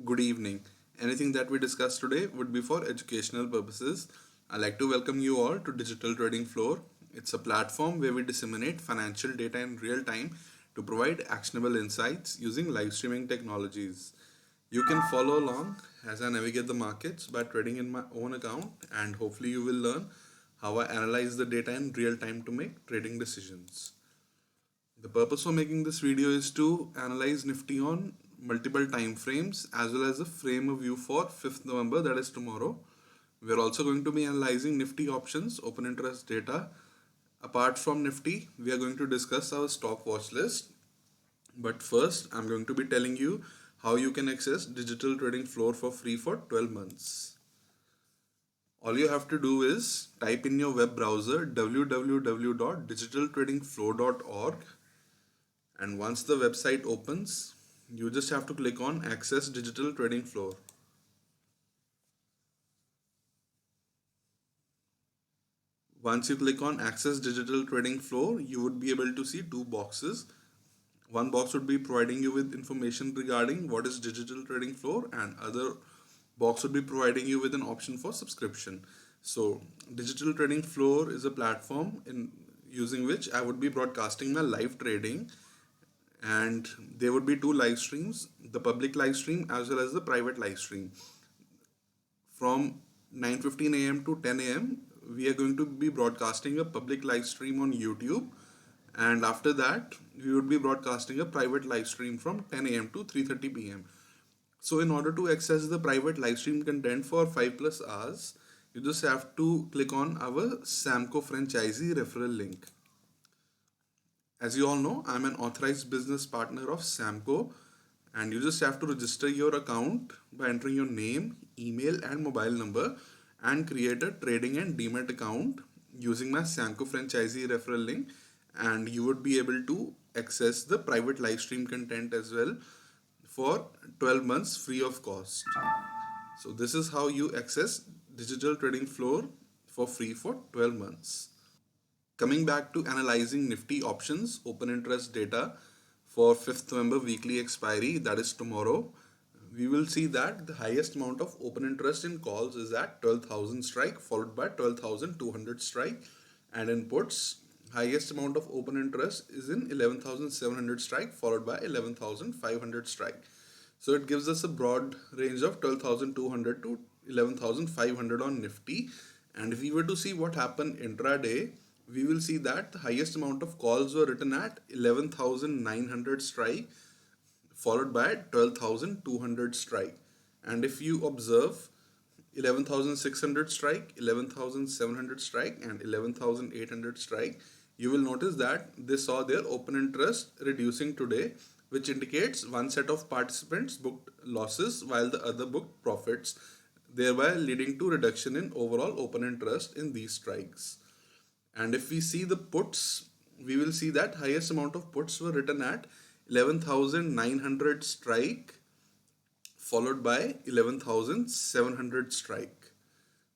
good evening. Anything that we discuss today would be for educational purposes. I'd like to welcome you all to Digital Trading Floor. It's a platform where we disseminate financial data in real time to provide actionable insights using live streaming technologies. You can follow along as I navigate the markets by trading in my own account, and hopefully, you will learn how I analyze the data in real time to make trading decisions. The purpose of making this video is to analyze Nifty on multiple time frames as well as a frame of view for 5th November, that is tomorrow. We are also going to be analyzing Nifty options, open interest data. Apart from Nifty, we are going to discuss our stock watch list. But first, I'm going to be telling you how you can access digital trading floor for free for 12 months. All you have to do is type in your web browser www.digitaltradingfloor.org, and once the website opens, you just have to click on access digital trading floor. Once you click on access digital trading floor, you would be able to see two boxes. One box would be providing you with information regarding what is digital trading floor, and other box would be providing you with an option for subscription. So digital trading floor is a platform in using which I would be broadcasting my live trading, and there would be two live streams, the public live stream as well as the private live stream. From 9:15 a.m. to 10 a.m. we are going to be broadcasting a public live stream on YouTube, and after that we would be broadcasting a private live stream from 10 a.m. to 3:30 p.m. So in order to access the private live stream content for 5 plus hours, you just have to click on our Samco franchisee referral link. As you all know, I'm an authorized business partner of Samco, and you just have to register your account by entering your name, email, and mobile number and create a trading and demat account using my Samco franchisee referral link, and you would be able to access the private live stream content as well for 12 months free of cost. So this is how you access digital trading floor for free for 12 months. Coming back to analyzing Nifty options, open interest data for 5th November weekly expiry, that is tomorrow, we will see that the highest amount of open interest in calls is at 12,000 strike, followed by 12,200 strike, and in puts, highest amount of open interest is in 11,700 strike, followed by 11,500 strike. So it gives us a broad range of 12,200 to 11,500 on Nifty. And if we were to see what happened intraday, we will see that the highest amount of calls were written at 11,900 strike, followed by 12,200 strike. And if you observe 11,600 strike, 11,700 strike, and 11,800 strike, you will notice that they saw their open interest reducing today, which indicates one set of participants booked losses while the other booked profits, thereby leading to reduction in overall open interest in these strikes. And if we see the puts, we will see that highest amount of puts were written at 11,900 strike, followed by 11,700 strike.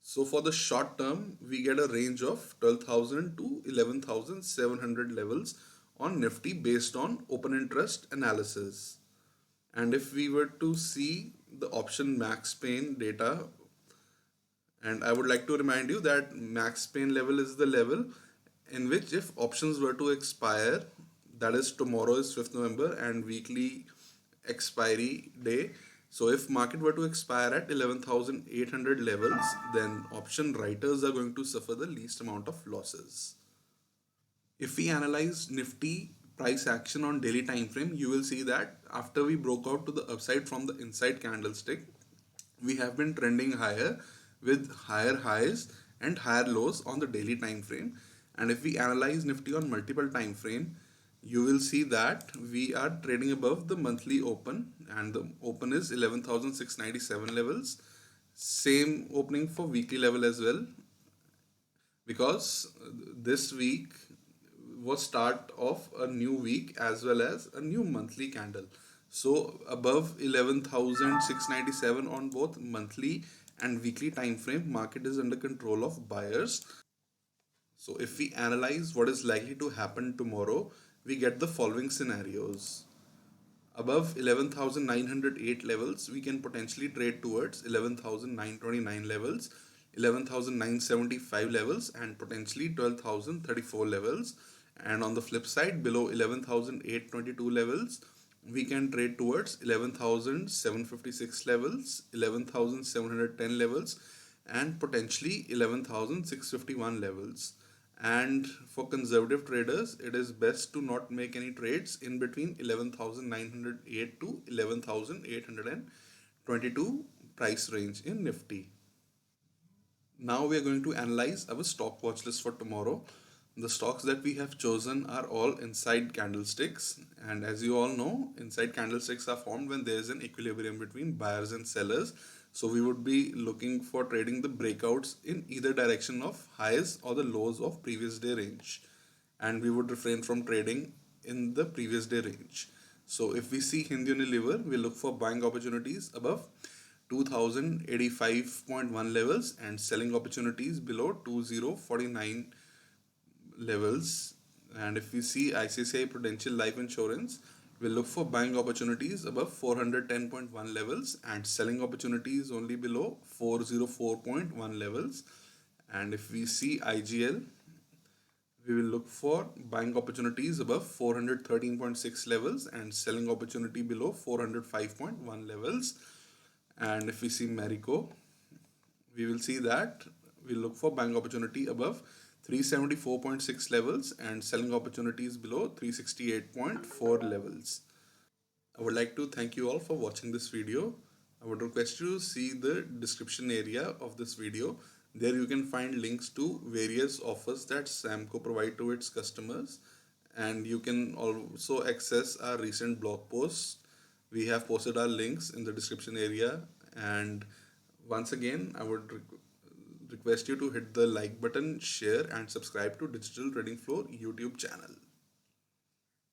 So for the short term, we get a range of 12,000 to 11,700 levels on Nifty based on open interest analysis. And if we were to see the option max pain data, and I would like to remind you that max pain level is the level in which if options were to expire, that is tomorrow is 5th November and weekly expiry day. So if market were to expire at 11,800 levels, then option writers are going to suffer the least amount of losses. If we analyze Nifty price action on daily time frame, you will see that after we broke out to the upside from the inside candlestick, we have been trending higher with higher highs and higher lows on the daily time frame. And if we analyze Nifty on multiple time frame, you will see that we are trading above the monthly open, and the open is 11,697 levels. Same opening for weekly level as well, because this week was start of a new week as well as a new monthly candle. So above 11,697 on both monthly and weekly time frame, market is under control of buyers. So if we analyze what is likely to happen tomorrow, we get the following scenarios. Above 11,908 levels, we can potentially trade towards 11,929 levels, 11,975 levels, and potentially 12,034 levels. And on the flip side, below 11,822 levels, we can trade towards 11,756 levels, 11,710 levels, and potentially 11,651 levels. And for conservative traders, it is best to not make any trades in between 11,908 to 11,822 price range in Nifty. Now we are going to analyze our stock watch list for tomorrow. The stocks that we have chosen are all inside candlesticks, and as you all know, inside candlesticks are formed when there is an equilibrium between buyers and sellers. So we would be looking for trading the breakouts in either direction of highs or the lows of previous day range, and we would refrain from trading in the previous day range. So if we see Hindi Unilever, we look for buying opportunities above 2085.1 levels and selling opportunities below 2049 levels. And if we see ICICI Prudential Life Insurance, we'll look for buying opportunities above 410.1 levels and selling opportunities only below 404.1 levels. And if we see IGL, we will look for buying opportunities above 413.6 levels and selling opportunity below 405.1 levels. And if we see Marico, we will see that we look for buying opportunity above 374.6 levels and selling opportunities below 368.4 levels. I would like to thank you all for watching this video. I would request you to see the description area of this video. There you can find links to various offers that Samco provide to its customers, and you can also access our recent blog posts. We have posted our links in the description area, and once again I would request you to hit the like button, share and subscribe to Digital Trading Floor YouTube channel.